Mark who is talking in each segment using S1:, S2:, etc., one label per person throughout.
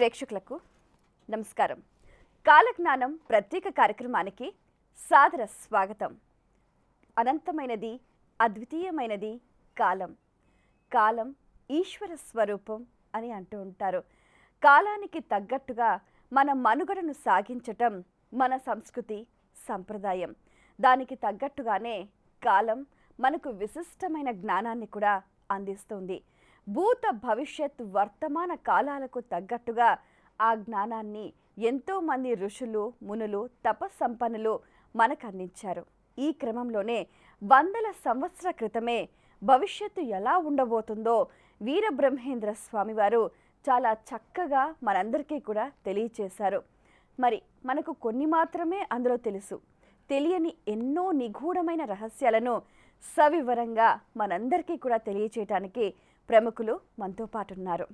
S1: ప్రేక్షకులకు నమస్కారం. కాలజ్ఞానం ప్రత్యేక కార్యక్రమానికి సాదర స్వాగతం. అనంతమైనది, అద్వితీయమైనది కాలం. కాలం ఈశ్వర స్వరూపం అని అంటూ ఉంటారు. కాలానికి తగ్గట్టుగా మన మనుగడను సాగించటం మన సంస్కృతి, సంప్రదాయం. దానికి తగ్గట్టుగానే కాలం మనకు విశిష్టమైన జ్ఞానాన్ని కూడా అందిస్తుంది. భూత భవిష్యత్ వర్తమాన కాలాలకు తగ్గట్టుగా ఆ జ్ఞానాన్ని ఎంతోమంది ఋషులు, మునులు, తపస్సంపన్నులు మనకు అందించారు. ఈ క్రమంలోనే వందల సంవత్సరాల క్రితమే భవిష్యత్తు ఎలా ఉండబోతుందో వీరబ్రహ్మేంద్ర స్వామివారు చాలా చక్కగా మనందరికీ కూడా తెలియచేశారు. మరి మనకు కొన్ని మాత్రమే అందులో తెలుసు. తెలియని ఎన్నో నిగూఢమైన రహస్యాలను సవివరంగా మనందరికీ కూడా తెలియచేయటానికి ప్రముఖులు మనతో పాటు ఉన్నారు.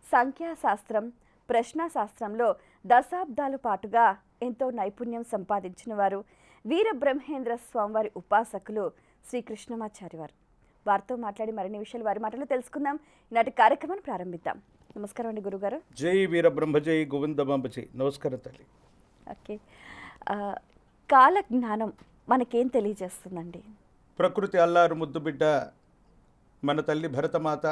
S1: సంఖ్యాశాస్త్రం, ప్రశ్నాశాస్త్రంలో దశాబ్దాల పాటుగా ఎంతో నైపుణ్యం సంపాదించిన వారు వీరబ్రహ్మేంద్ర స్వామివారి ఉపాసకులు శ్రీ కృష్ణమాచారి వారు. వారితో మాట్లాడి మరిన్ని విషయాలు వారి మాటలు తెలుసుకుందాం. ఈనాటి కార్యక్రమాన్ని ప్రారంభిద్దాం. నమస్కారం అండి గురుగారు.
S2: జై వీరబ్రహ్మ, జై గోవిందమాంబ, జై. నమస్కారం తల్లి.
S1: ఓకే, కాలజ్ఞానం మనకేం తెలియజేస్తుందండి?
S2: ప్రకృతి అల్లారు ముద్దు బిడ్డ మన తల్లి భరతమాత,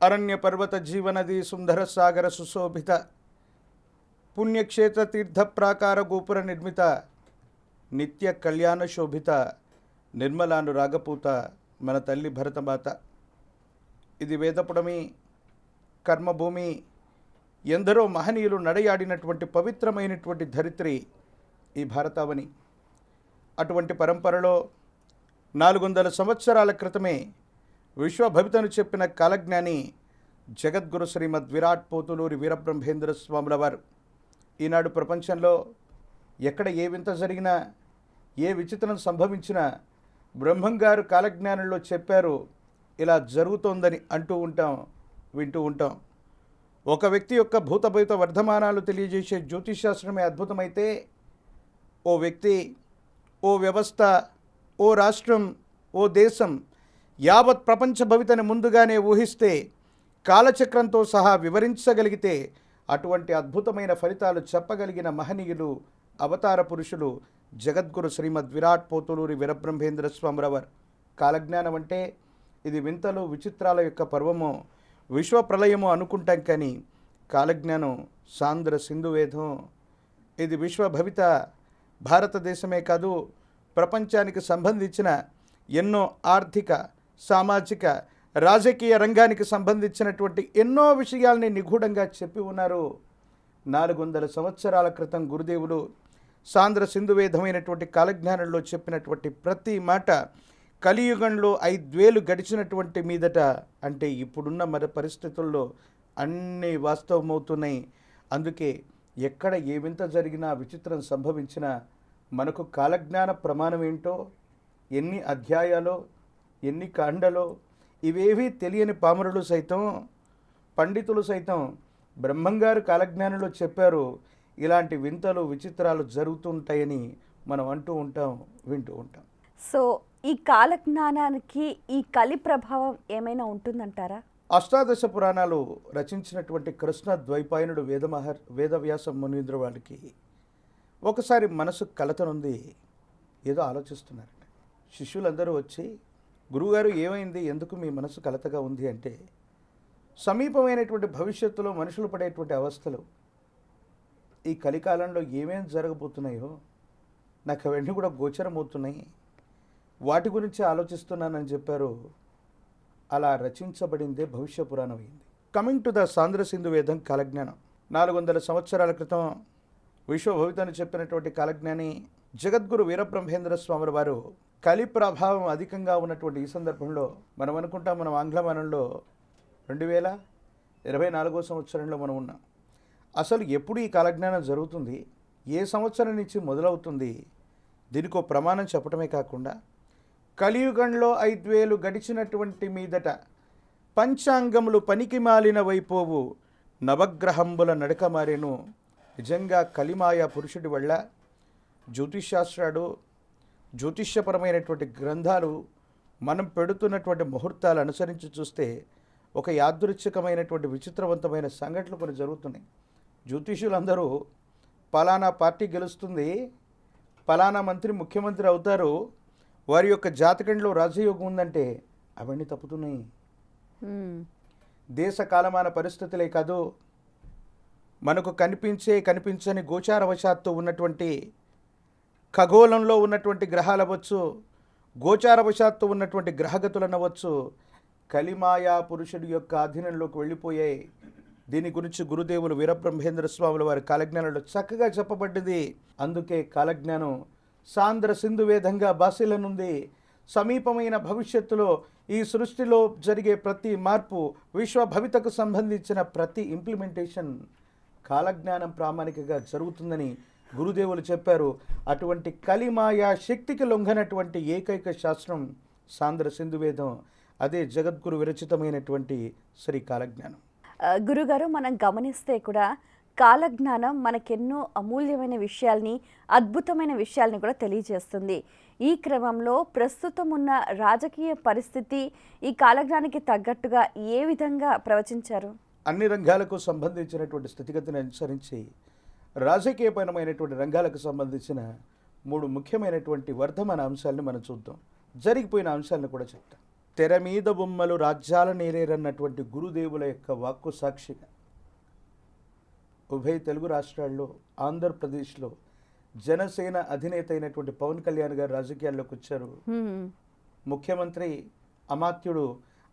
S2: అరణ్య పర్వత జీవనది, సుందర సాగర సుశోభిత, పుణ్యక్షేత్ర తీర్థ ప్రాకార గోపుర నిర్మిత, నిత్య కళ్యాణ శోభిత, నిర్మలాను రాగపూత మన తల్లి భరతమాత. ఇది వేదపుడమి, కర్మభూమి, ఎందరో మహనీయులు నడయాడినటువంటి పవిత్రమైనటువంటి ధరిత్రి ఈ భారతావని. అటువంటి పరంపరలో 400 సంవత్సరాల క్రితమే విశ్వభవితను చెప్పిన కాలజ్ఞాని జగద్గురు శ్రీమద్ విరాట్ పోతులూరి వీరబ్రహ్మేంద్ర స్వాముల వారు. ఈనాడు ప్రపంచంలో ఎక్కడ ఏ వింత జరిగినా, ఏ విచిత్రం సంభవించినా బ్రహ్మంగారు కాలజ్ఞానంలో చెప్పారు, ఇలా జరుగుతోందని అంటూ ఉంటాం, వింటూ ఉంటాం. ఒక వ్యక్తి యొక్క భూతభవిత వర్ధమానాలు తెలియజేసే జ్యోతిషాస్త్రమే అద్భుతమైతే, ఓ వ్యక్తి, ఓ వ్యవస్థ, ఓ రాష్ట్రం, ఓ దేశం యావత్ ప్రపంచ భవితని ముందుగానే ఊహిస్తే, కాలచక్రంతో సహా వివరించగలిగితే అటువంటి అద్భుతమైన ఫలితాలు చెప్పగలిగిన మహనీయులు, అవతార పురుషులు జగద్గురు శ్రీమద్ విరాట్ పోతులూరి వీరబ్రహ్మేంద్ర స్వామివారు. కాలజ్ఞానం అంటే ఇది వింతలు విచిత్రాల యొక్క పర్వము, విశ్వప్రలయము అనుకుంటాం. కానీ కాలజ్ఞానం సాంద్ర సింధువేదం. ఇది విశ్వభవిత భారతదేశమే కాదు, ప్రపంచానికి సంబంధించిన ఎన్నో ఆర్థిక, సామాజిక, రాజకీయ రంగానికి సంబంధించినటువంటి ఎన్నో విషయాల్ని నిగూఢంగా చెప్పి ఉన్నారు. 400 సంవత్సరాల క్రితం గురుదేవులు సాంద్ర సింధువేదమైనటువంటి కాలజ్ఞానంలో చెప్పినటువంటి ప్రతి మాట కలియుగంలో 5000 గడిచినటువంటి మీదట, అంటే ఇప్పుడున్న మరి పరిస్థితుల్లో అన్నీ వాస్తవమవుతున్నాయి. అందుకే ఎక్కడ ఏ వింత జరిగినా, విచిత్రం సంభవించినా మనకు కాలజ్ఞాన ప్రమాణం ఏంటో, ఎన్ని అధ్యాయాలో, ఎన్ని కాండలో, ఇవేవీ తెలియని పామరులు సైతం, పండితులు సైతం బ్రహ్మంగారు కాలజ్ఞానంలో చెప్పారు, ఇలాంటి వింతలు విచిత్రాలు జరుగుతుంటాయని మనం అంటూ ఉంటాం, వింటూ ఉంటాం.
S1: సో ఈ కాలజ్ఞానానికి ఈ కలి ప్రభావం ఏమైనా ఉంటుందంటారా?
S2: అష్టాదశ పురాణాలు రచించినటువంటి కృష్ణ ద్వైపాయనుడు వేదవ్యాస మునీంద్ర వాళ్ళకి ఒకసారి మనసు కలతనుంది, ఏదో ఆలోచిస్తున్నారండి. శిష్యులందరూ వచ్చి, గురువుగారు ఏమైంది, ఎందుకు మీ మనసు కలతగా ఉంది అంటే, సమీపమైనటువంటి భవిష్యత్తులో మనుషులు పడేటువంటి అవస్థలు, ఈ కలికాలంలో ఏమేం జరగబోతున్నాయో నాకు అవన్నీ కూడా గోచరమవుతున్నాయి, వాటి గురించి ఆలోచిస్తున్నానని చెప్పారు. అలా రచించబడిందే భవిష్య పురాణం అయింది. కమింగ్ టు ద సాంద్ర సింధు వేదం కాలజ్ఞానం. 400 సంవత్సరాల క్రితం విశ్వభవితను చెప్పినటువంటి కాలజ్ఞాని జగద్గురు వీరబ్రహ్మేంద్ర స్వాముల వారు కలి ప్రభావం అధికంగా ఉన్నటువంటి ఈ సందర్భంలో మనం అనుకుంటాం, మనం ఆంగ్లమానంలో 2024 సంవత్సరంలో మనం ఉన్నాం. అసలు ఎప్పుడు ఈ కాలజ్ఞానం జరుగుతుంది, ఏ సంవత్సరం నుంచి మొదలవుతుంది, దీనికో ప్రమాణం చెప్పడమే కాకుండా కలియుగంలో 5000 గడిచినటువంటి మీదట పంచాంగములు పనికి మాలిన వైపోవు, నవగ్రహంబుల నడక మారేను. నిజంగా కలిమాయ పురుషుడి వల్ల జ్యోతిషాస్త్రాలు, జ్యోతిష్యపరమైనటువంటి గ్రంథాలు మనం పెడుతున్నటువంటి ముహూర్తాలు అనుసరించి చూస్తే ఒక యాదృచ్ఛికమైనటువంటి విచిత్రవంతమైన సంఘటనలు కొన్ని జరుగుతున్నాయి. జ్యోతిష్యులందరూ పలానా పార్టీ గెలుస్తుంది, పలానా మంత్రి ముఖ్యమంత్రి అవుతారు, వారి యొక్క జాతకంలో రాజయోగం ఉందంటే అవన్నీ తప్పుతున్నాయి. దేశ కాలమాన పరిస్థితులే కాదు, మనకు కనిపించని గోచారవశాత్తు ఉన్నటువంటి ఖగోళంలో ఉన్నటువంటి గ్రహాలు అవ్వచ్చు, గోచారవశాత్తు ఉన్నటువంటి గ్రహగతులు అనవచ్చు, కలిమాయా పురుషుడి యొక్క అధీనంలోకి వెళ్ళిపోయాయి. దీని గురించి గురుదేవులు వీరబ్రహ్మేంద్ర స్వాముల వారి కాలజ్ఞానంలో చక్కగా చెప్పబడ్డది. అందుకే కాలజ్ఞానం సాంద్ర సింధు వేదంగా బాసిలనుంది. సమీపమైన భవిష్యత్తులో ఈ సృష్టిలో జరిగే ప్రతి మార్పు, విశ్వ భవితకు సంబంధించిన ప్రతి ఇంప్లిమెంటేషన్ కాలజ్ఞానం ప్రామాణికంగా జరుగుతుందని గురుదేవులు చెప్పారు. అటువంటి కలిమాయా శక్తికి లొంగనటువంటి ఏకైక శాస్త్రం సాంద్ర సింధు వేదం. అదే జగద్గురు విరచితమైనటువంటి శ్రీ కాలజ్ఞానం.
S1: గురుగారు, మనం గమనిస్తే కూడా కాలజ్ఞానం మనకెన్నో అమూల్యమైన విషయాల్ని, అద్భుతమైన విషయాల్ని కూడా తెలియజేస్తుంది. ఈ క్రమంలో ప్రస్తుతం ఉన్న రాజకీయ పరిస్థితి ఈ కాలజ్ఞానానికి తగ్గట్టుగా ఏ విధంగా ప్రవచించారు?
S2: అన్ని రంగాలకు సంబంధించినటువంటి స్థితిగతిని అనుసరించి రాజకీయపరమైనటువంటి రంగాలకు సంబంధించిన 3 ముఖ్యమైనటువంటి వర్ధమాన అంశాలను మనం చూద్దాం. జరిగిపోయిన అంశాలను కూడా చెప్తాం. తెర మీద బొమ్మలు రాజ్యాల నేరేరన్నటువంటి గురుదేవుల యొక్క వాక్కు సాక్షిగా ఉభయ తెలుగు రాష్ట్రాల్లో, ఆంధ్రప్రదేశ్లో జనసేన అధినేత అయినటువంటి పవన్ కళ్యాణ్ గారు రాజకీయాల్లోకి వచ్చారు. ముఖ్యమంత్రి అమాత్యుడు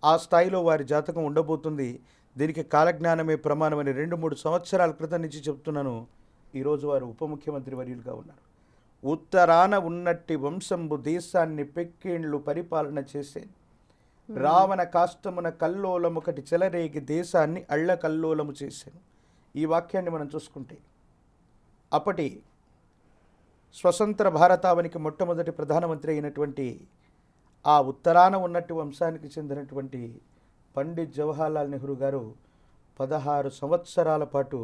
S2: ఆ స్థాయిలో వారి జాతకం ఉండబోతుంది. దీనికి కాలజ్ఞానమే ప్రమాణమని 2-3 సంవత్సరాల క్రితం నుంచి చెప్తున్నాను. ఈరోజు వారు ఉప ముఖ్యమంత్రి వర్యులుగా ఉన్నారు. ఉత్తరాన ఉన్నట్టి వంశంబు దేశాన్ని పెక్కేండ్లు పరిపాలన చేసే రావణ కాష్టమున కల్లోలముకటి చెలరేగి దేశాన్ని అళ్ళ కల్లోలము చేశాను. ఈ వాక్యాన్ని మనం చూసుకుంటే అప్పటి స్వతంత్ర భారతావనికి మొట్టమొదటి ప్రధానమంత్రి అయినటువంటి ఆ ఉత్తరాన ఉన్నట్టు వంశానికి చెందినటువంటి పండిత్ జవహర్లాల్ నెహ్రూ గారు 16 సంవత్సరాల పాటు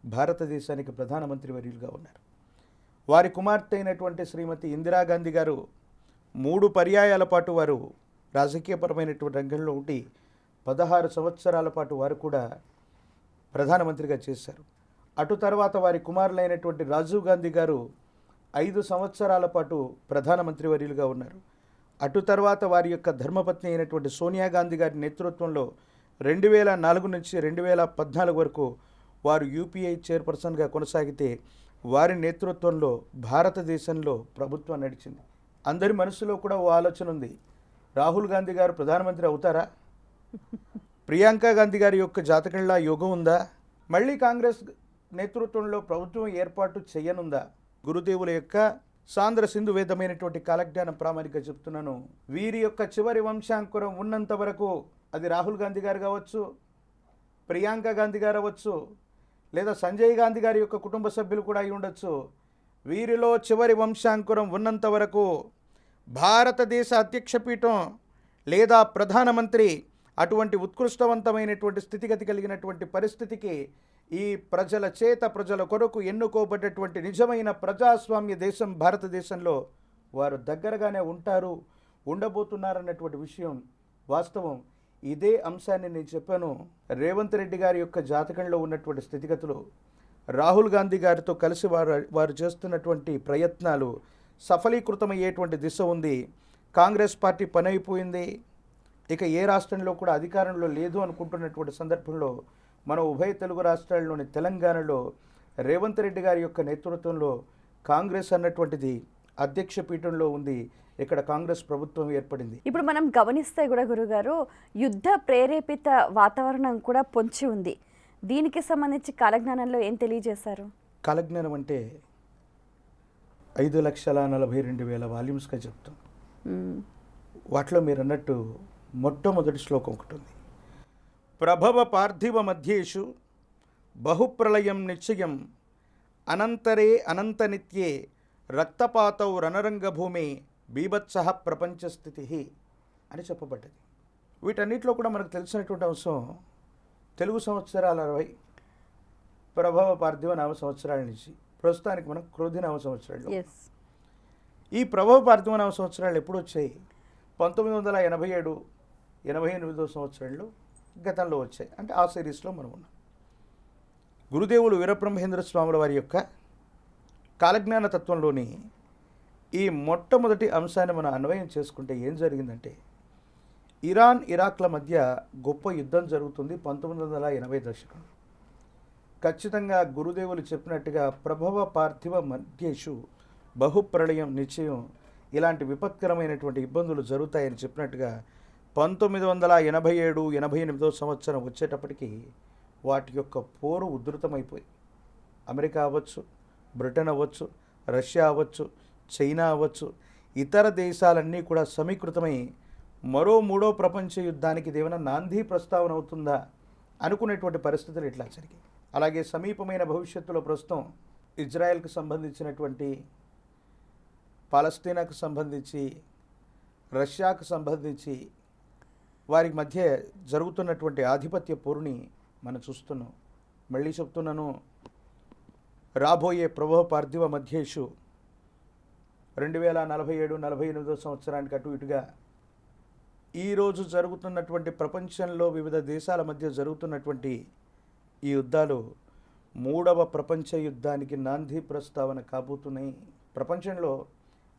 S2: భారతదేశానికి ప్రధానమంత్రి వర్యులుగా ఉన్నారు. వారి కుమార్తె అయినటువంటి శ్రీమతి ఇందిరాగాంధీ గారు 3 పర్యాయాల పాటు వారు రాజకీయపరమైనటువంటి రంగంలో ఉండి 16 సంవత్సరాల పాటు వారు కూడా ప్రధానమంత్రిగా చేశారు. అటు తర్వాత వారి కుమారులైనటువంటి రాజీవ్ గాంధీ గారు 5 సంవత్సరాల పాటు ప్రధానమంత్రి వర్యులుగా ఉన్నారు. అటు తర్వాత వారి యొక్క ధర్మపత్ని అయినటువంటి సోనియా గాంధీ గారి నేతృత్వంలో 2004 నుంచి 2014 వరకు వారు యూపీఐ చైర్పర్సన్గా కొనసాగితే వారి నేతృత్వంలో భారతదేశంలో ప్రభుత్వం నడిచింది. అందరి మనసులో కూడా ఓ ఆలోచన ఉంది, రాహుల్ గాంధీ గారు ప్రధానమంత్రి అవుతారా? ప్రియాంక గాంధీ గారి యొక్క జాతకంలా యోగం ఉందా? మళ్ళీ కాంగ్రెస్ నేతృత్వంలో ప్రభుత్వం ఏర్పాటు చేయనుందా? గురుదేవుల యొక్క సాంద్ర సింధు వేదమైనటువంటి కాలజ్ఞానం ప్రామాణికంగా చెప్తున్నాను. వీరి యొక్క చివరి వంశాంకురం ఉన్నంత వరకు అది రాహుల్ గాంధీ గారు కావచ్చు, ప్రియాంక గాంధీ గారు అవ్వచ్చు, లేదా సంజయ్ గాంధీ గారి యొక్క కుటుంబ సభ్యులు కూడా అయి ఉండొచ్చు. వీరిలో చివరి వంశాంకురం ఉన్నంత వరకు భారతదేశ అధ్యక్ష పీఠం లేదా ప్రధానమంత్రి అటువంటి ఉత్కృష్టవంతమైనటువంటి స్థితిగతి కలిగినటువంటి పరిస్థితికి ఈ ప్రజల చేత ప్రజల కొరకు ఎన్నుకోబడ్డటువంటి నిజమైన ప్రజాస్వామ్య దేశం భారతదేశంలో వారు దగ్గరగానే ఉంటారు, ఉండబోతున్నారన్నటువంటి విషయం వాస్తవం. ఇదే అంశాన్ని నేను చెప్పాను. రేవంత్ రెడ్డి గారి యొక్క జాతకంలో ఉన్నటువంటి స్థితిగతులు, రాహుల్ గాంధీ గారితో కలిసి వారు చేస్తున్నటువంటి ప్రయత్నాలు సఫలీకృతమయ్యేటువంటి దిశ ఉంది. కాంగ్రెస్ పార్టీ పని అయిపోయింది, ఇక ఏ రాష్ట్రంలో కూడా అధికారంలో లేదు అనుకుంటున్నటువంటి సందర్భంలో మన ఉభయ తెలుగు రాష్ట్రాల్లోని తెలంగాణలో రేవంత్ రెడ్డి గారి యొక్క నేతృత్వంలో కాంగ్రెస్ అన్నటువంటిది అధ్యక్ష పీఠంలో ఉంది. ఇక్కడ కాంగ్రెస్ ప్రభుత్వం ఏర్పడింది.
S1: ఇప్పుడు మనం గమనిస్తే కూడా గురుగారు, యుద్ధ ప్రేరేపిత వాతావరణం కూడా పొంచి ఉంది. దీనికి సంబంధించి కాలజ్ఞానంలో ఏం తెలియజేశారు?
S2: కాలజ్ఞానం అంటే 5,42,000 వాల్యూమ్స్గా చెప్తాం. వాటిలో మీరు అన్నట్టు మొట్టమొదటి శ్లోకం ఒకటి ఉంది. ప్రభవ పార్థివ మధ్యేషు బహుప్రళయం నిశ్చయం అనంతరే అనంత నిత్యే రక్తపాతౌ రణరంగభూమి బీభత్సః ప్రపంచస్థితి అని చెప్పబడ్డది. వీటన్నిటిలో కూడా మనకు తెలిసినటువంటి అంశం తెలుగు సంవత్సరాల 60 ప్రభవ పార్థివ నామ సంవత్సరాల నుంచి ప్రస్తుతానికి మనం క్రోధి నామ సంవత్సరాలు. ఈ ప్రభవ పార్థివ నామ సంవత్సరాలు ఎప్పుడు వచ్చాయి? 1987-88 సంవత్సరంలో గతంలో వచ్చాయి. అంటే ఆ సిరీస్లో మనం ఉన్నాం. గురుదేవులు వీరబ్రహ్మేంద్ర స్వాముల వారి యొక్క కాలజ్ఞాన తత్వంలోని ఈ మొట్టమొదటి అంశాన్ని మనం అన్వయం చేసుకుంటే ఏం జరిగిందంటే, ఇరాన్ ఇరాక్ల మధ్య గొప్ప యుద్ధం జరుగుతుంది 1980 దశకం. ఖచ్చితంగా గురుదేవులు చెప్పినట్టుగా ప్రభవ పార్థివ మధ్యేషు బహుప్రళయం నిశ్చయం, ఇలాంటి విపత్కరమైనటువంటి ఇబ్బందులు జరుగుతాయని చెప్పినట్టుగా 1987-88 సంవత్సరం వచ్చేటప్పటికి వాటి యొక్క పోరు ఉధృతమైపోయి అమెరికా అవ్వచ్చు, బ్రిటన్ అవ్వచ్చు, రష్యా అవ్వచ్చు, చైనా అవ్వచ్చు, ఇతర దేశాలన్నీ కూడా సమీకృతమై మరో మూడో ప్రపంచ యుద్ధానికి ఇదేమైనా నాంది ప్రస్తావన అవుతుందా అనుకునేటువంటి పరిస్థితులు ఇట్లా జరిగాయి. అలాగే సమీపమైన భవిష్యత్తులో ప్రస్తుతం ఇజ్రాయెల్కి సంబంధించినటువంటి, పాలస్తీనాకు సంబంధించి, రష్యాకు సంబంధించి వారి మధ్య జరుగుతున్నటువంటి ఆధిపత్య పోరుని మనం చూస్తున్నాం. మళ్ళీ చెప్తున్నాను, రాబోయే ప్రభవ పార్థివ మధ్యేషు 2047-48 సంవత్సరానికి అటు ఇటుగా ఈరోజు జరుగుతున్నటువంటి ప్రపంచంలో వివిధ దేశాల మధ్య జరుగుతున్నటువంటి ఈ యుద్ధాలు మూడవ ప్రపంచ యుద్ధానికి నాంది ప్రస్తావన కాబోతున్నాయి. ప్రపంచంలో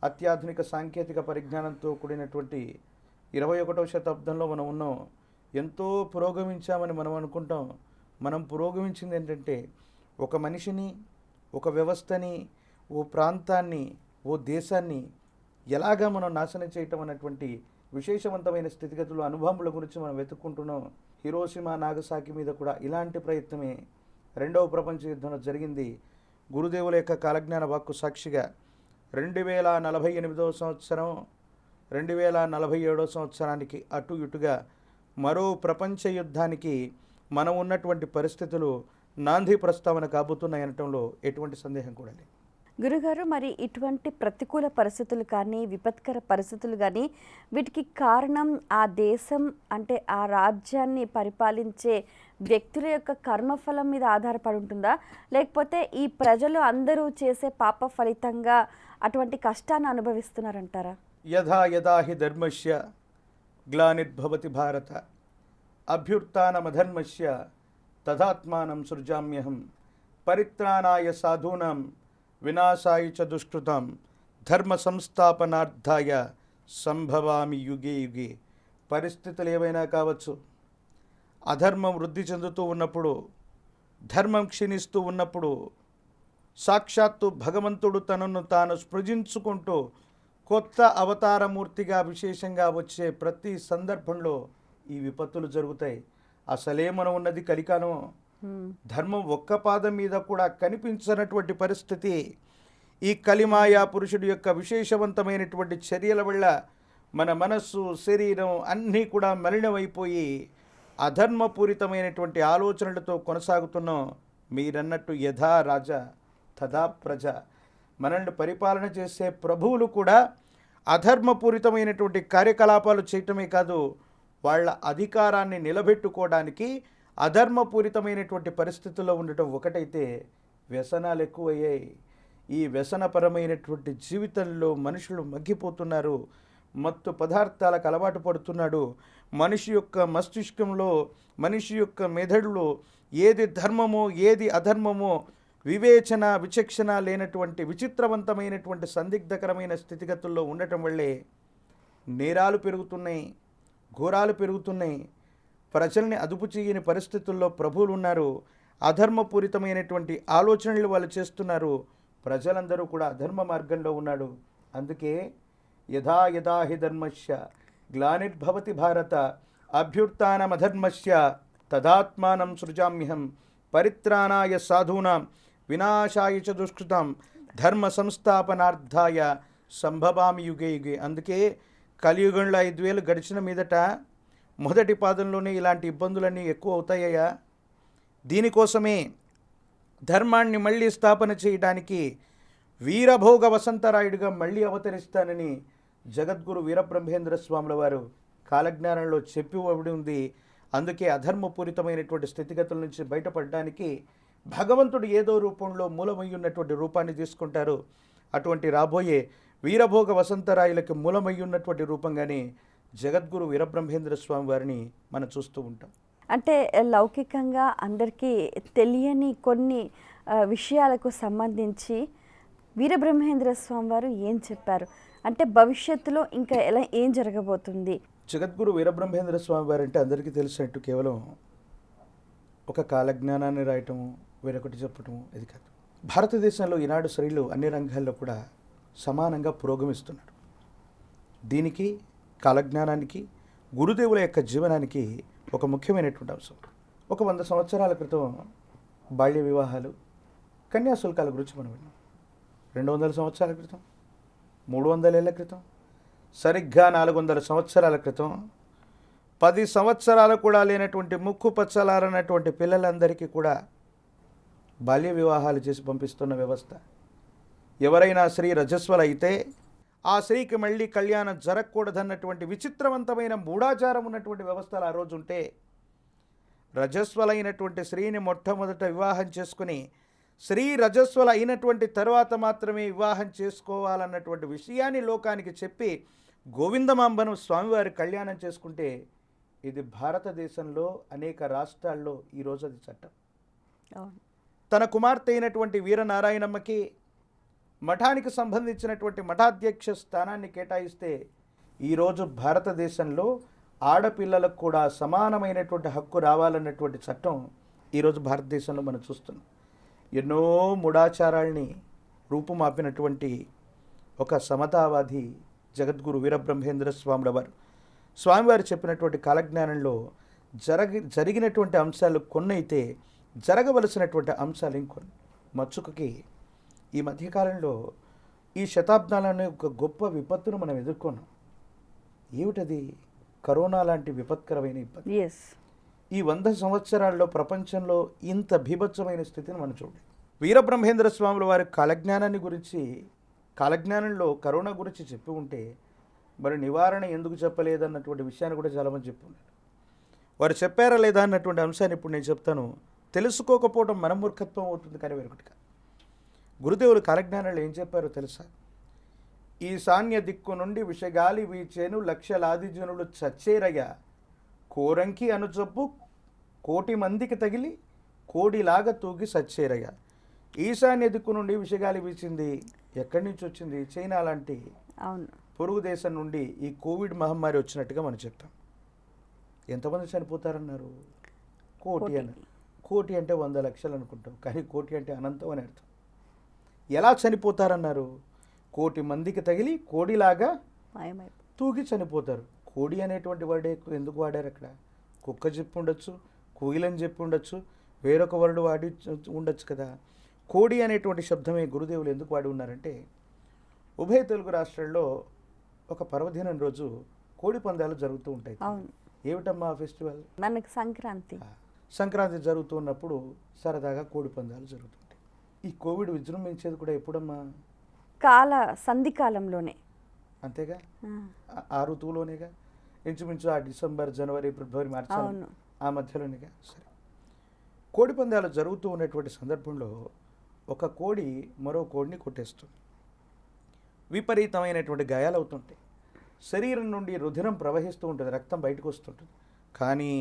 S2: అత్యాధునిక సాంకేతిక పరిజ్ఞానంతో కూడినటువంటి 21వ శతాబ్దంలో మనం ఉన్నాం. ఎంతో పురోగమించామని మనం అనుకుంటాం. మనం పురోగమించింది ఏంటంటే, ఒక మనిషిని, ఒక వ్యవస్థని, ఓ ప్రాంతాన్ని, ఓ దేశాన్ని ఎలాగా మనం నాశనం చేయటం అన్నటువంటి విశేషవంతమైన స్థితిగతులు, అనుభవముల గురించి మనం వెతుక్కుంటున్నాం. హిరోషిమా నాగసాకి మీద కూడా ఇలాంటి ప్రయత్నమే రెండవ ప్రపంచ యుద్ధంలో జరిగింది. గురుదేవుల యొక్క కాలజ్ఞాన వాక్కు సాక్షిగా 2048 సంవత్సరం 2047 సంవత్సరానికి అటు ఇటుగా మరో ప్రపంచ యుద్ధానికి మనం ఉన్నటువంటి పరిస్థితులు నాంది ప్రస్తావన కాబోతున్నాయనటంలో ఎటువంటి సందేహం కూడా లేదు.
S1: గురుగారు, మరి ఇటువంటి ప్రతికూల పరిస్థితులు కానీ, విపత్కర పరిస్థితులు కానీ, వీటికి కారణం ఆ దేశం అంటే ఆ రాజ్యాన్ని పరిపాలించే వ్యక్తుల యొక్క కర్మఫలం మీద ఆధారపడి ఉంటుందా, లేకపోతే ఈ ప్రజలు అందరూ చేసే పాప ఫలితంగా అటువంటి కష్టాన్ని అనుభవిస్తున్నారంటారా?
S2: యథా యథా హి ధర్మస్య గ్లానిర్భవతి భారత అభ్యుత్థానమధర్మస్య తదాత్మానం సృజామ్యహం పరిత్రాణాయ సాధూనాం వినాశాయ చ దుష్కృతాం ధర్మ సంస్థాపనార్థాయ సంభవామి యుగే యుగే. పరిస్థితులు ఏవైనా కావచ్చు, అధర్మం వృద్ధి చెందుతూ ఉన్నప్పుడు, ధర్మం క్షీణిస్తూ ఉన్నప్పుడు, సాక్షాత్తు భగవంతుడు తనను తాను స్పృజించుకుంటూ కొత్త అవతారమూర్తిగా విశేషంగా వచ్చే ప్రతి సందర్భంలో ఈ విపత్తులు జరుగుతాయి. అసలే మనం ఉన్నది కలికాలం. ధర్మం ఒక్క పాదం మీద కూడా కనిపించనటువంటి పరిస్థితి. ఈ కలిమాయా పురుషుడి యొక్క విశేషవంతమైనటువంటి చర్యల వల్ల మన మనస్సు, శరీరం అన్నీ కూడా మలినమైపోయి అధర్మపూరితమైనటువంటి ఆలోచనలతో కొనసాగుతున్నాం. మీరన్నట్టు యథా రాజా తథా ప్రజ. మనల్ని పరిపాలన చేసే ప్రభువులు కూడా అధర్మపూరితమైనటువంటి కార్యకలాపాలు చేయటమే కాదు, వాళ్ళ అధికారాన్ని నిలబెట్టుకోవడానికి అధర్మపూరితమైనటువంటి పరిస్థితుల్లో ఉండటం ఒకటైతే, వ్యసనాలు ఎక్కువయ్యాయి. ఈ వ్యసనపరమైనటువంటి జీవితంలో మనుషులు మగ్గిపోతున్నారు. మత్తు పదార్థాలకు అలవాటు పడుతున్నాడు. మనిషి యొక్క మస్తిష్కంలో, మనిషి యొక్క మెదడులో ఏది ధర్మమో ఏది అధర్మమో వివేచన విచక్షణ లేనటువంటి విచిత్రవంతమైనటువంటి సందిగ్ధకరమైన స్థితిగతుల్లో ఉండటం వల్లే నేరాలు పెరుగుతున్నాయి, ఘోరాలు పెరుగుతున్నాయి. ప్రజల్ని అదుపు చేయని పరిస్థితుల్లో ప్రభువులు ఉన్నారు. అధర్మపూరితమైనటువంటి ఆలోచనలు వాళ్ళు చేస్తున్నారు. ప్రజలందరూ కూడా అధర్మ మార్గంలో ఉన్నాడు. అందుకే యథా యథా హి ధర్మస్య గ్లానిర్భవతి భారత అభ్యుత్థానమధర్మస్య తదాత్మానం సృజామ్యహం పరిత్రాణాయ సాధూనాం వినాశాయ చ దుష్కృతాం ధర్మ సంస్థాపనార్థాయ సంభవామి యుగే యుగే. అందుకే కలియుగంలో 5000 గడిచిన మీదట మొదటి పాదంలోనే ఇలాంటి ఇబ్బందులన్నీ ఎక్కువ అవుతాయా? దీనికోసమే ధర్మాన్ని మళ్ళీ స్థాపన చేయడానికి వీరభోగ వసంతరాయుడిగా మళ్ళీ అవతరిస్తానని జగద్గురు వీరబ్రహ్మేంద్ర స్వాముల వారు కాలజ్ఞానంలో చెప్పి ఉంది. అందుకే అధర్మపూరితమైనటువంటి స్థితిగతుల నుంచి బయటపడడానికి భగవంతుడు ఏదో రూపంలో మూలమయ్యున్నటువంటి రూపాన్ని తీసుకుంటారు. అటువంటి రాబోయే వీరభోగ వసంతరాయులకి మూలమయ్యున్నటువంటి రూపంగానే జగద్గురు వీరబ్రహ్మేంద్ర స్వామి వారిని మనం చూస్తూ ఉంటాం.
S1: అంటే లౌకికంగా అందరికీ తెలియని కొన్ని విషయాలకు సంబంధించి వీరబ్రహ్మేంద్ర స్వామి వారు ఏం చెప్పారు? అంటే భవిష్యత్తులో ఇంకా ఏం జరగబోతుంది?
S2: జగద్గురు వీరబ్రహ్మేంద్ర స్వామి వారంటే అందరికీ తెలిసినట్టు కేవలం ఒక కాలజ్ఞానాన్ని రాయటము, వేరొకటి చెప్పటము ఇది కాదు. భారతదేశంలో ఈనాడు స్త్రీలు అన్ని రంగాల్లో కూడా సమానంగా పురోగమిస్తున్నారు. దీనికి కాలజ్ఞానానికి గురుదేవుల యొక్క జీవనానికి ఒక ముఖ్యమైనటువంటి అంశం. ఒక 100 సంవత్సరాల క్రితం బాల్య వివాహాలు, కన్యాశుల్కాల గురించి మనం విన్నాం. 200 సంవత్సరాల క్రితం, 300 ఏళ్ల క్రితం, సరిగ్గా 400 సంవత్సరాల క్రితం 10 సంవత్సరాలు కూడా లేనటువంటి ముక్కు పచ్చలారనటువంటి పిల్లలందరికీ కూడా బాల్య వివాహాలు చేసి పంపిస్తున్న వ్యవస్థ. ఎవరైనా స్త్రీ రజస్వల అయితే ఆ స్త్రీకి మళ్ళీ కళ్యాణం జరగకూడదన్నటువంటి విచిత్రవంతమైన మూఢాచారం ఉన్నటువంటి వ్యవస్థలు ఆ రోజు ఉంటే, రజస్వలైనటువంటి స్త్రీని మొట్టమొదట వివాహం చేసుకుని స్త్రీ రజస్వల అయినటువంటి తర్వాత మాత్రమే వివాహం చేసుకోవాలన్నటువంటి విషయాన్ని లోకానికి చెప్పి గోవిందమాంబను స్వామివారి కళ్యాణం చేసుకుంటే, ఇది భారతదేశంలో అనేక రాష్ట్రాల్లో ఈరోజు అది చట్టం. తన కుమార్తె అయినటువంటి వీరనారాయణమ్మకి మఠానికి సంబంధించినటువంటి మఠాధ్యక్ష స్థానాన్ని కేటాయిస్తే, ఈరోజు భారతదేశంలో ఆడపిల్లలకు కూడా సమానమైనటువంటి హక్కు రావాలన్నటువంటి చట్టం ఈరోజు భారతదేశంలో మనం చూస్తున్నాం. ఎన్నో మూఢాచారాల్ని రూపుమాపినటువంటి ఒక సమతావాది జగద్గురు వీరబ్రహ్మేంద్ర స్వాముల వారు. స్వామివారు చెప్పినటువంటి కాలజ్ఞానంలో జరిగినటువంటి అంశాలు కొన్నైతే జరగవలసినటువంటి అంశాలు ఇంకొన్ని. మచ్చుకకి ఈ మధ్యకాలంలో ఈ శతాబ్దాలనే ఒక గొప్ప విపత్తును మనం ఎదుర్కొన్నాం. ఏమిటది? కరోనా లాంటి విపత్కరమైన ఇబ్బంది. ఈ 100 సంవత్సరాల్లో ప్రపంచంలో ఇంత భీభత్సమైన స్థితిని మనం చూడండి. వీరబ్రహ్మేంద్ర స్వాముల వారి కాలజ్ఞానంలో కరోనా గురించి చెప్పి ఉంటే మరి నివారణ ఎందుకు చెప్పలేదన్నటువంటి విషయాన్ని కూడా చాలామంది చెప్పున్నారు. వారు చెప్పారా లేదా అన్నటువంటి అంశాన్ని ఇప్పుడు నేను చెప్తాను. తెలుసుకోకపోవడం మన మూర్ఖత్వం అవుతుంది, కానీ వేరొకటి కాదు. గురుదేవులు కాలజ్ఞానంలో ఏం చెప్పారో తెలుసా? ఈశాన్య దిక్కు నుండి విషగాలి వీచేను, లక్షలాది జనులు చచ్చేరయ్య, కోరంకి అనుజబ్బు కోటి మందికి తగిలి కోడిలాగా తూగి సచ్చేరయ్య. ఈశాన్య దిక్కు నుండి విషగాలి వీచింది. ఎక్కడి నుంచి వచ్చింది? చైనా లాంటి పొరుగు దేశం నుండి ఈ కోవిడ్ మహమ్మారి వచ్చినట్టుగా మనం చెప్పాం. ఎంతమంది చనిపోతారన్నారు? కోటి అన్నారు. కోటి అంటే 100 లక్షలు అనుకుంటాం, కానీ కోటి అంటే అనంతం అని అర్థం. ఎలా చనిపోతారన్నారు? కోటి మందికి తగిలి కోడిలాగా తూగి చనిపోతారు. కోడి అనేటువంటి వర్డే ఎందుకు వాడారు అక్కడ? కుక్క చెప్పి ఉండొచ్చు, కోయిలని చెప్పి ఉండొచ్చు, వేరొక వర్డ్ వాడి ఉండొచ్చు కదా. కోడి అనేటువంటి శబ్దమే గురుదేవులు ఎందుకు వాడి ఉన్నారంటే, ఉభయ తెలుగు రాష్ట్రాల్లో ఒక పర్వదినం రోజు కోడి పందాలు జరుగుతూ ఉంటాయి. ఏమిటమ్మా ఫెస్టివల్?
S1: మనకి
S2: సంక్రాంతి జరుగుతున్నప్పుడు సరదాగా కోడి పందాలు జరుగుతుంటాయి. ఈ కోవిడ్ విజృంభించేది కూడా ఎప్పుడమ్మా?
S1: సంధికాలంలోనే,
S2: అంతేగా, ఆ ఋతువులోనేగా. ఇంచుమించు ఆ డిసెంబర్, జనవరి, ఫిబ్రవరి, మార్చి ఆ మధ్యలోనేగా. సరే, కోడి పందాలు జరుగుతూ ఉన్నటువంటి సందర్భంలో ఒక కోడి మరో కోడిని కొట్టేస్తుంది. విపరీతమైనటువంటి గాయాలు అవుతుంటాయి. శరీరం నుండి రుధిరం ప్రవహిస్తూ ఉంటుంది, రక్తం బయటకు వస్తుంటుంది. కానీ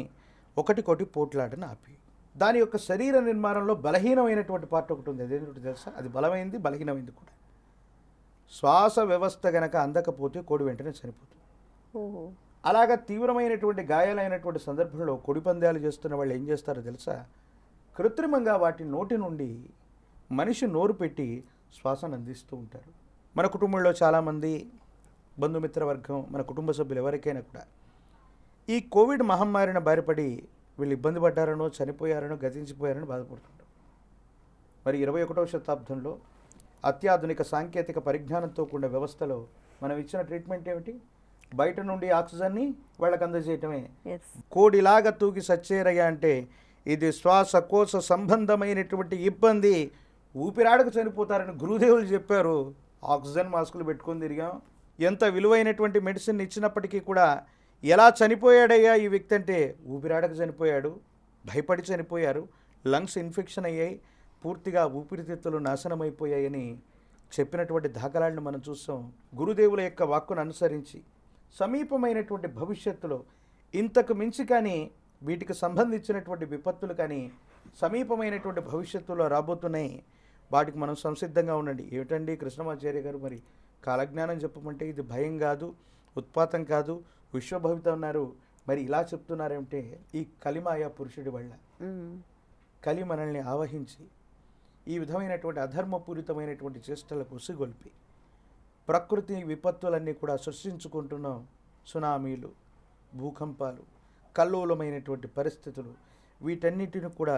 S2: ఒకటి పోట్లాటను ఆపి దాని యొక్క శరీర నిర్మాణంలో బలహీనమైనటువంటి పార్ట్ ఒకటి ఉంది. అదేంటి తెలుసా? అది బలమైంది, బలహీనమైంది కూడా. శ్వాస వ్యవస్థ గనక అందకపోతే కోడి వెంటనే చనిపోతుంది. అలాగా తీవ్రమైనటువంటి గాయాలైనటువంటి సందర్భంలో కోడి పందాలు చేస్తున్న వాళ్ళు ఏం చేస్తారో తెలుసా? కృత్రిమంగా వాటి నోటి నుండి మనిషి నోరు పెట్టి శ్వాసను అందిస్తూ ఉంటారు. మన కుటుంబంలో చాలామంది బంధుమిత్రవర్గం, మన కుటుంబ సభ్యులు ఎవరికైనా కూడా ఈ కోవిడ్ మహమ్మారిని బారిపడి వీళ్ళు ఇబ్బంది పడ్డారనో, చనిపోయారనో, గతించిపోయారనో బాధపడుతుంటారు. మరి 21వ శతాబ్దంలో అత్యాధునిక సాంకేతిక పరిజ్ఞానంతో కూడిన వ్యవస్థలో మనం ఇచ్చిన ట్రీట్మెంట్ ఏమిటి? బయట నుండి ఆక్సిజన్ని వాళ్ళకి అందజేయటమే. కోడిలాగా తూగి సచ్చేరయ్య అంటే ఇది శ్వాసకోశ సంబంధమైనటువంటి ఇబ్బంది. ఊపిరాడకు చనిపోతారని గురుదేవులు చెప్పారు. ఆక్సిజన్ మాస్కులు పెట్టుకొని తిరిగాం. ఎంత విలువైనటువంటి మెడిసిన్ ఇచ్చినప్పటికీ కూడా ఎలా చనిపోయాడయ్యా ఈ వ్యక్తి అంటే, ఊపిరాడకు చనిపోయాడు, భయపడి చనిపోయారు, లంగ్స్ ఇన్ఫెక్షన్ అయ్యాయి, పూర్తిగా ఊపిరితిత్తులు నాశనమైపోయాయని చెప్పినటువంటి దాఖలాలను మనం చూస్తాం. గురుదేవుల యొక్క వాక్కును అనుసరించి సమీపమైనటువంటి భవిష్యత్తులో ఇంతకు మించి కానీ వీటికి సంబంధించినటువంటి విపత్తులు కానీ సమీపమైనటువంటి భవిష్యత్తులో రాబోతున్నాయి. వాటికి మనం సంసిద్ధంగా ఉండండి. ఏమిటండి కృష్ణమాచార్య గారు, మరి కాలజ్ఞానం చెప్పమంటే ఇది భయం కాదు, ఉత్పాతం కాదు, విశ్వభవిత ఉన్నారు, మరి ఇలా చెప్తున్నారేమిటే? ఈ కలిమాయ పురుషుడి వల్ల కలి మనల్ని ఆవహించి ఈ విధమైనటువంటి అధర్మపూరితమైనటువంటి చేష్టలకు ఉసిగొల్పి ప్రకృతి విపత్తులన్నీ కూడా సృష్టించుకుంటున్నాం. సునామీలు, భూకంపాలు, కల్లోలమైనటువంటి పరిస్థితులు, వీటన్నిటిని కూడా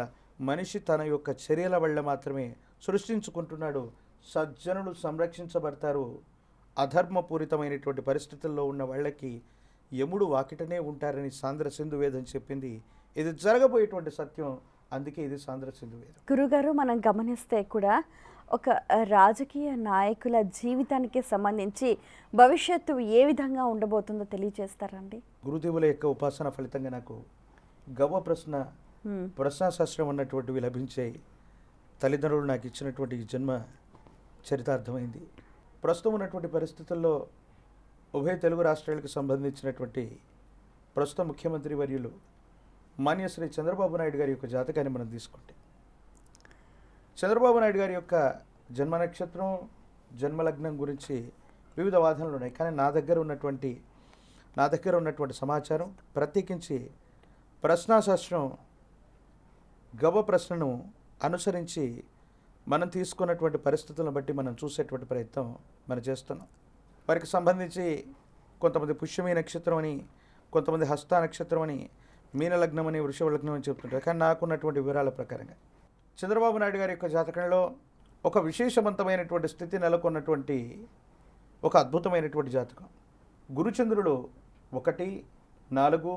S2: మనిషి తన యొక్క చర్యల వల్ల మాత్రమే సృష్టించుకుంటున్నాడు. సజ్జనులు సంరక్షించబడతారు. అధర్మపూరితమైనటువంటి పరిస్థితుల్లో ఉన్న వాళ్ళకి యముడు వాకిటనే ఉంటారని సాంద్ర సింధు వేదం చెప్పింది. ఇది జరగబోయేటువంటి సత్యం. అందుకే ఇది సాంద్ర సింధు వేదం.
S1: గురుగారు, మనం గమనిస్తే కూడా ఒక రాజకీయ నాయకుల జీవితానికి సంబంధించి భవిష్యత్తు ఏ విధంగా ఉండబోతుందో తెలియజేస్తారండి?
S2: గురుదేవుల యొక్క ఉపాసన ఫలితంగా నాకు గవ్వ ప్రశ్నాశాస్త్రం అన్నటువంటివి లభించాయి. తల్లిదండ్రులు నాకు ఇచ్చినటువంటి ఈ జన్మ చరితార్థమైంది. ప్రస్తుతం ఉన్నటువంటి పరిస్థితుల్లో ఉభయ తెలుగు రాష్ట్రాలకు సంబంధించినటువంటి ప్రస్తుత ముఖ్యమంత్రి వర్యులు మాన్యశ్రీ చంద్రబాబు నాయుడు గారి యొక్క జాతకాన్ని మనం తీసుకుంటే, చంద్రబాబు నాయుడు గారి యొక్క జన్మ నక్షత్రం, జన్మలగ్నం గురించి వివిధ వాదనలు ఉన్నాయి. కానీ నా దగ్గర ఉన్నటువంటి సమాచారం, ప్రత్యేకించి ప్రశ్నాశాస్త్రం గవ్వ ప్రశ్నను అనుసరించి మనం తీసుకున్నటువంటి పరిస్థితులను బట్టి మనం చూసేటువంటి ప్రయత్నం మనం చేస్తున్నాం. వారికి సంబంధించి కొంతమంది పుష్యమి నక్షత్రం అని, కొంతమంది హస్త నక్షత్రం అని, మీనలగ్నం అని, వృషభ లగ్నం అని చెప్తుంటారు. కానీ నాకున్నటువంటి వివరాల ప్రకారంగా చంద్రబాబు నాయుడు గారి యొక్క జాతకంలో ఒక విశేషవంతమైనటువంటి స్థితి నెలకొన్నటువంటి ఒక అద్భుతమైనటువంటి జాతకం. గురుచంద్రుడు 1, 4,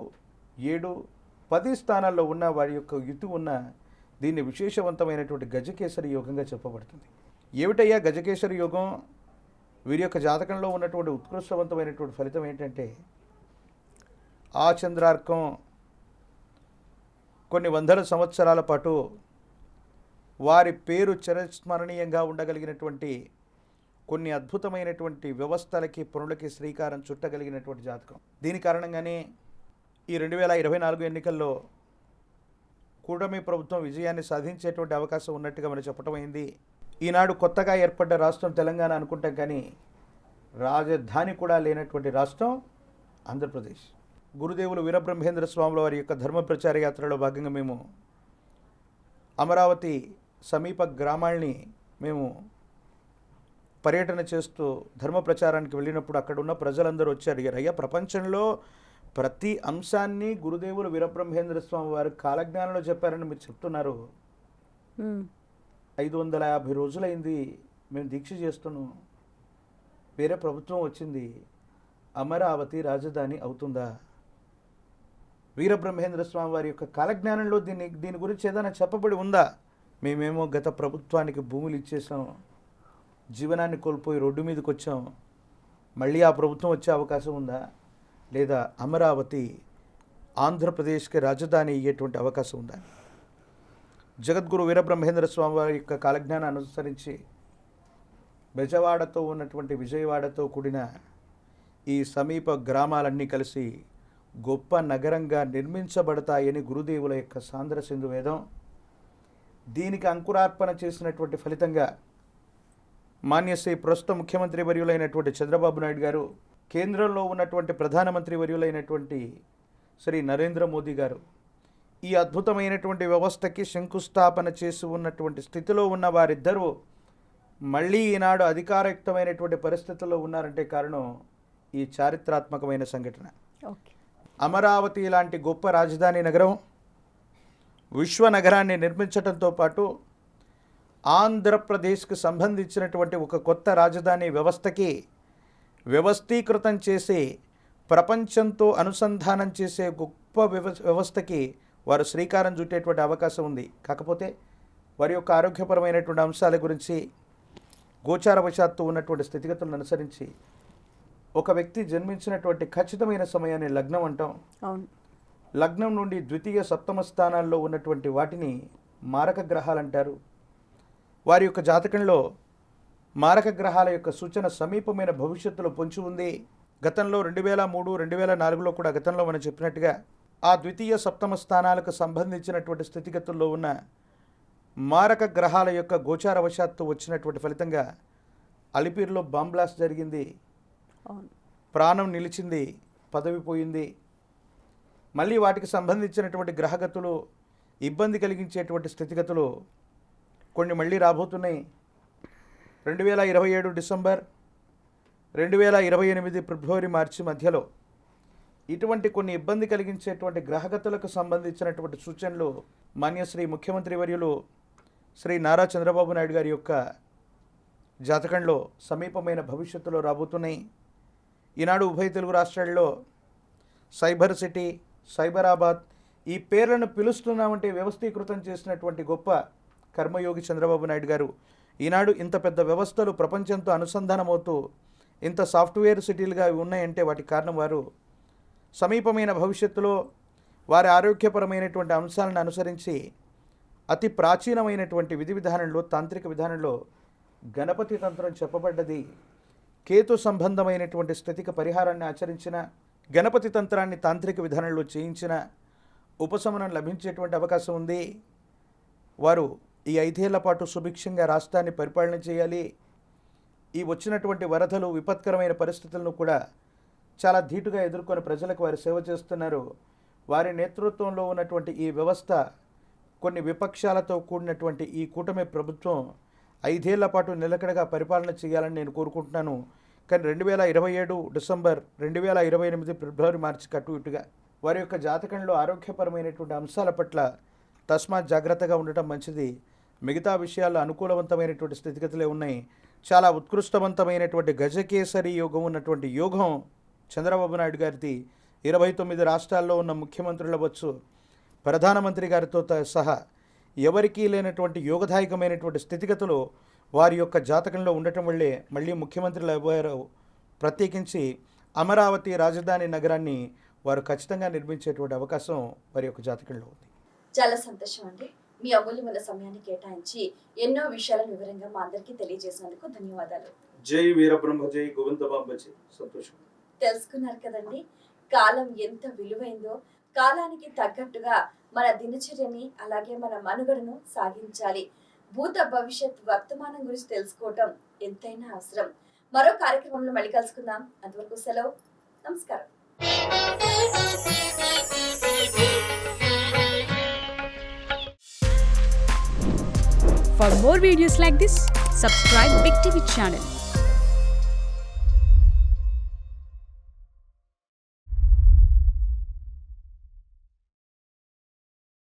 S2: 7, 10 స్థానాల్లో ఉన్న వారి యొక్క యుతి ఉన్న దీన్ని విశేషవంతమైనటువంటి గజకేసరి యోగంగా చెప్పబడుతుంది. ఏమిటయ్యా గజకేసరి యోగం? వీరి యొక్క జాతకంలో ఉన్నటువంటి ఉత్కృష్టవంతమైనటువంటి ఫలితం ఏంటంటే, ఆ చంద్రార్కం కొన్ని వందల సంవత్సరాల పాటు వారి పేరు చిరస్మరణీయంగా ఉండగలిగినటువంటి కొన్ని అద్భుతమైనటువంటి వ్యవస్థలకి, పనులకి శ్రీకారం చుట్టగలిగినటువంటి జాతకం. దీని కారణంగానే ఈ 2024 ఎన్నికల్లో కూటమి ప్రభుత్వం విజయాన్ని సాధించేటువంటి అవకాశం ఉన్నట్టుగా మనం చెప్పటమైంది. ఈనాడు కొత్తగా ఏర్పడ్డ రాష్ట్రం తెలంగాణ అనుకుంటాం, కానీ రాజధాని కూడా లేనటువంటి రాష్ట్రం ఆంధ్రప్రదేశ్. గురుదేవులు వీరబ్రహ్మేంద్ర స్వాముల వారి యొక్క ధర్మ ప్రచార యాత్రలో భాగంగా మేము అమరావతి సమీప గ్రామాల్ని మేము పర్యటన చేస్తూ ధర్మ ప్రచారానికి వెళ్ళినప్పుడు అక్కడ ఉన్న ప్రజలందరూ వచ్చి అడిగారు, అయ్యా ప్రపంచంలో ప్రతి అంశాన్ని గురుదేవులు వీరబ్రహ్మేంద్ర స్వామి వారు కాలజ్ఞానంలో చెప్పారని మీరు చెప్తున్నారు. 550 రోజులైంది మేము దీక్ష చేస్తున్నాం, వేరే ప్రభుత్వం వచ్చింది, అమరావతి రాజధాని అవుతుందా? వీరబ్రహ్మేంద్ర స్వామి వారి యొక్క కాలజ్ఞానంలో దీని గురించి ఏదైనా చెప్పబడి ఉందా? మేమేమో గత ప్రభుత్వానికి భూములు ఇచ్చేసాం, జీవనాన్ని కోల్పోయి రోడ్డు మీదకి వచ్చాం, మళ్ళీ ఆ ప్రభుత్వం వచ్చే అవకాశం ఉందా? లేదా అమరావతి ఆంధ్రప్రదేశ్కి రాజధాని అయ్యేటువంటి అవకాశం ఉందా? జగద్గురు వీరబ్రహ్మేంద్ర స్వామి వారి యొక్క కాలజ్ఞానాన్ని అనుసరించి బెజవాడతో ఉన్నటువంటి విజయవాడతో కూడిన ఈ సమీప గ్రామాలన్నీ కలిసి గొప్ప నగరంగా నిర్మించబడతాయని గురుదేవుల యొక్క సాంద్ర సింధు వేదం. దీనికి అంకురార్పణ చేసినటువంటి ఫలితంగా మాన్యశ్రీ ప్రస్తుత ముఖ్యమంత్రి వర్యులైనటువంటి చంద్రబాబు నాయుడు గారు, కేంద్రంలో ఉన్నటువంటి ప్రధానమంత్రి వర్యులైనటువంటి శ్రీ నరేంద్ర మోదీ గారు ఈ అద్భుతమైనటువంటి వ్యవస్థకి శంకుస్థాపన చేసి ఉన్నటువంటి స్థితిలో ఉన్న వారిద్దరూ మళ్ళీ ఈనాడు అధికారయుక్తమైనటువంటి పరిస్థితుల్లో ఉన్నారంటే కారణం ఈ చారిత్రాత్మకమైన సంఘటన. అమరావతి లాంటి గొప్ప రాజధాని నగరం, విశ్వ నగరాన్ని నిర్మించడంతో పాటు ఆంధ్రప్రదేశ్కి సంబంధించినటువంటి ఒక కొత్త రాజధాని వ్యవస్థకి వ్యవస్థీకృతం చేసి ప్రపంచంతో అనుసంధానం చేసే గొప్ప వ్యవస్థకి వారు శ్రీకారం చుట్టేటువంటి అవకాశం ఉంది. కాకపోతే వారి యొక్క ఆరోగ్యపరమైనటువంటి అంశాల గురించి గోచారవశాత్తు ఉన్నటువంటి స్థితిగతులను అనుసరించి ఒక వ్యక్తి జన్మించినటువంటి ఖచ్చితమైన సమయాన్ని లగ్నం అంటాం. లగ్నం నుండి ద్వితీయ సప్తమ స్థానాల్లో ఉన్నటువంటి వాటిని మారక గ్రహాలు అంటారు. వారి యొక్క జాతకంలో మారక గ్రహాల యొక్క సూచన సమీపమైన భవిష్యత్తులో పొంచి ఉంది. గతంలో 2003, 2004లో కూడా గతంలో మనం చెప్పినట్టుగా ఆ ద్వితీయ సప్తమ స్థానాలకు సంబంధించినటువంటి స్థితిగతుల్లో ఉన్న మారక గ్రహాల యొక్క గోచారవశాత్తు వచ్చినటువంటి ఫలితంగా అలిపిరిలో బాంబ్ బ్లాస్ట్ జరిగింది,
S1: అవును.
S2: ప్రాణం నిలిచింది, పదవి పోయింది. మళ్ళీ వాటికి సంబంధించినటువంటి గ్రహగతులు ఇబ్బంది కలిగించేటువంటి స్థితిగతులు కొన్ని మళ్ళీ రాబోతున్నాయి. 2027 డిసెంబర్, 2028 ఫిబ్రవరి, మార్చి మధ్యలో ఇటువంటి కొన్ని ఇబ్బంది కలిగించేటువంటి గ్రహగతులకు సంబంధించినటువంటి సూచనలు మాన్యశ్రీ ముఖ్యమంత్రి వర్యులు శ్రీ నారా చంద్రబాబు నాయుడు గారి యొక్క జాతకంలో సమీపమైన భవిష్యత్తులో రాబోతున్నాయి. ఈనాడు ఉభయ తెలుగు రాష్ట్రాల్లో సైబర్ సిటీ, సైబరాబాద్ ఈ పేర్లను పిలుస్తున్నామంటే వ్యవస్థీకృతం చేసినటువంటి గొప్ప కర్మయోగి చంద్రబాబు నాయుడు గారు ఈనాడు ఇంత పెద్ద వ్యవస్థలు ప్రపంచంతో అనుసంధానమవుతూ ఇంత సాఫ్ట్వేర్ సిటీలుగా ఉన్నాయంటే వాటికి కారణం వారు సమీపమైన భవిష్యత్తులో వారి ఆరోగ్యపరమైనటువంటి అంశాలను అనుసరించి అతి ప్రాచీనమైనటువంటి విధి విధానంలో, తాంత్రిక విధానంలో గణపతి తంత్రం చెప్పబడ్డది. కేతు సంబంధమైనటువంటి స్థితికి పరిహారాన్ని ఆచరించిన, గణపతి తంత్రాన్ని తాంత్రిక విధానంలో చేయించిన ఉపశమనం లభించేటువంటి అవకాశం ఉంది. వారు ఈ 5 ఏళ్ల పాటు సుభిక్షంగా రాష్ట్రాన్ని పరిపాలన చేయాలి. ఈ వచ్చినటువంటి వరదలు, విపత్కరమైన పరిస్థితులను కూడా చాలా ధీటుగా ఎదుర్కొని ప్రజలకు వారు సేవ చేస్తున్నారు. వారి నేతృత్వంలో ఉన్నటువంటి ఈ వ్యవస్థ, కొన్ని విపక్షాలతో కూడినటువంటి ఈ కూటమి ప్రభుత్వం 5 ఏళ్ల పాటు నిలకడగా పరిపాలన చేయాలని నేను కోరుకుంటున్నాను. కానీ 2027 డిసెంబర్, 2028 ఫిబ్రవరి, మార్చి అటు ఇటుగా వారి యొక్క జాతకంలో ఆరోగ్యపరమైనటువంటి అంశాల పట్ల తస్మాత్ జాగ్రత్తగా ఉండటం మంచిది. మిగతా విషయాల్లో అనుకూలవంతమైనటువంటి స్థితిగతులే ఉన్నాయి. చాలా ఉత్కృష్టవంతమైనటువంటి గజకేసరి యోగం ఉన్నటువంటి యోగం చంద్రబాబు నాయుడు గారిది 29 రాష్ట్రాల్లో ఉన్న ముఖ్యమంత్రులు అవ్వచ్చు, ప్రధానమంత్రి గారితో సహా ఎవరికీ లేనటువంటి యోగదాయకమైనటువంటి స్థితిగతులు వారి యొక్క జాతకంలో ఉండటం వల్లే మళ్ళీ ముఖ్యమంత్రులు అయ్యారు. ప్రత్యేకించి అమరావతి రాజధాని నగరాన్ని వారు ఖచ్చితంగా నిర్మించేటువంటి అవకాశం వారి యొక్క జాతకంలో ఉంది.
S1: చాలా సంతోషం అండి. మీ అమూల్యమైన సమయాన్ని కేటాయించి ఎన్నో విషయాలను వివరంగా మా అందరికీ తెలియజేసినందుకు ధన్యవాదాలు.
S2: జై వీరబ్రహ్మ, జై గోవిందబాంబ, జై సంతోషం.
S1: తెలుసుకున్నారు కదండి, కాలం ఎంత విలువైందో. కాలానికి తగ్గట్టుగా మన దినచర్యని, అలాగే మన మనుగడను సాగించాలి. భూత భవిష్యత్ వర్తమానం గురించి తెలుసుకోవటం ఎంతైనా అవసరం. మరో కార్యక్రమంలో మళ్ళీ కలుసుకుందాం. అంతవరకు సెలవు. నమస్కారం.
S3: For more videos like this, subscribe Big TV channel.